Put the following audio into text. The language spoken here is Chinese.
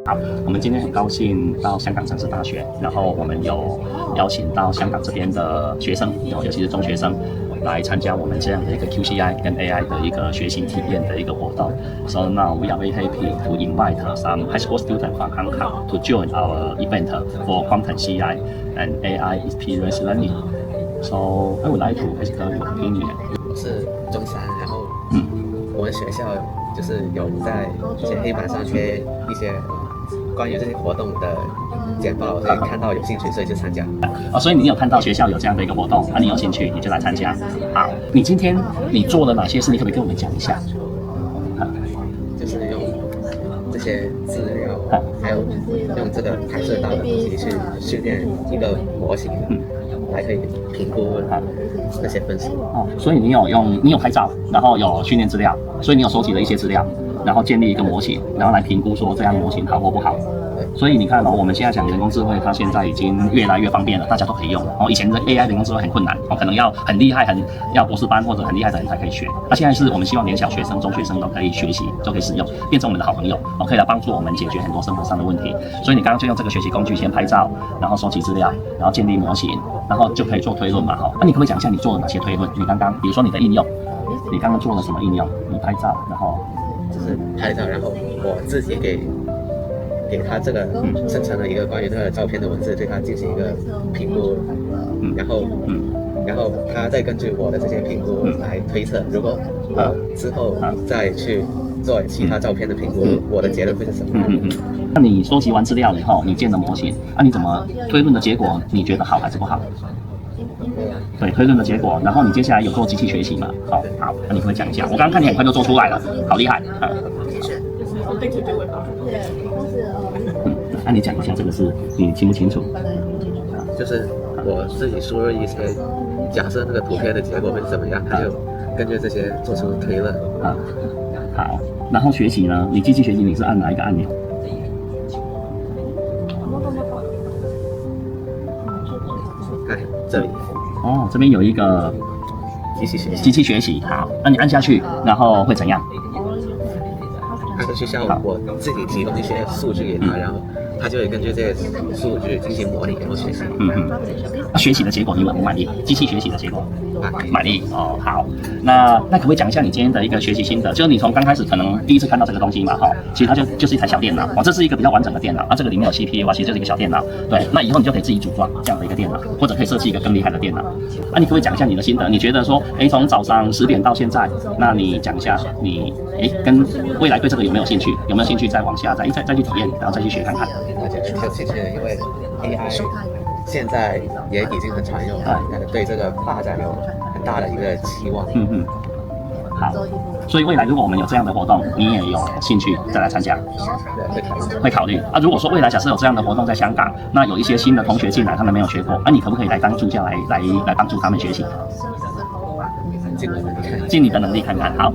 好，我们今天很高兴到香港城市大学，然后我们有邀请到香港这边的学生，尤其是中学生，来参加我们这样的一个 QCI 跟 AI 的一个学习体验的一个活动。So now we are very happy to invite some high school students from Hong Kong to join our event for Quantum CI and AI experience learning. So I would like to ask your opinion. 我是中三，然后我们学校就是有在这些黑板上贴一些关于这些活动的简报，所以看到有兴趣，所以就参加。所以你有看到学校有这样的一个活动，你有兴趣你就来参加。好，你今天你做了哪些事？你可不可以跟我们讲一下？就是用这些资料，还有用这个拍摄到的东西去训练一个模型，来可以评估那些分数。所以你有拍照，然后有训练资料，所以你有收集了一些资料，然后建立一个模型，然后来评估说这样模型好或不好。所以你看我们现在讲人工智慧，它现在已经越来越方便了，大家都可以用。以前的 AI 人工智慧很困难，可能要很厉害，要博士班或者很厉害的人才可以学。那现在是我们希望连小学生、中学生都可以学习，都可以使用，变成我们的好朋友，可以来帮助我们解决很多生活上的问题。所以你刚刚就用这个学习工具，先拍照，然后收集资料，然后建立模型，然后就可以做推论嘛。那你可不可以讲一下你做了哪些推论？你刚刚，比如说你的应用，你刚刚做了什么应用？你拍照，然后就是拍照，然后我自己给他这个生成了一个关于这个照片的文字，对他进行一个评估，然后他再根据我的这些评估来推测，如果我之后再去做其他照片的评估，我的结论会是什么？那你收集完资料以后，你建了模型，你怎么推论的结果？你觉得好还是不好？对，推论的结果，然后你接下来有做机器学习嘛？好，那你可不可以讲一下？我刚刚看你很快就做出来了，好厉害。那你讲一下这个是你清不清楚？就是我自己输入一些假设那个图片的结果会是怎么样，他就根据这些做出推论。好，然后学习呢？你机器学习你是按哪一个按钮？看这里。这边有一个机器学习。好，那你按下去，然后会怎样？它是需要我自己提供一些数据给他，然后他就会根据这些数据进行模拟，然后学习。学习的结果你满不满意？机器学习的结果满意。好，那可不可以讲一下你今天的一个学习心得？就是你从刚开始可能第一次看到这个东西嘛，其实它就是一台小电脑，这是一个比较完整的电脑，这个里面有 CPU 其实就是一个小电脑。对，那以后你就可以自己组装这样的一个电脑，或者可以设计一个更厉害的电脑。你可不可以讲一下你的心得？你觉得说，从早上10点到现在，那你讲一下你跟未来对这个有没有兴趣？有没有兴趣再往下再去体验，然后再去学看看？而且挺有兴趣的，因为 AI 现在也已经很常用了，对这个发展有很大的一个期望。好，所以未来如果我们有这样的活动，你也有兴趣再来参加？会考虑。如果说未来假设有这样的活动在香港，那有一些新的同学进来，他们没有学过，你可不可以来当助教来帮助他们学习？尽我的能力看，尽你的能力看看。好。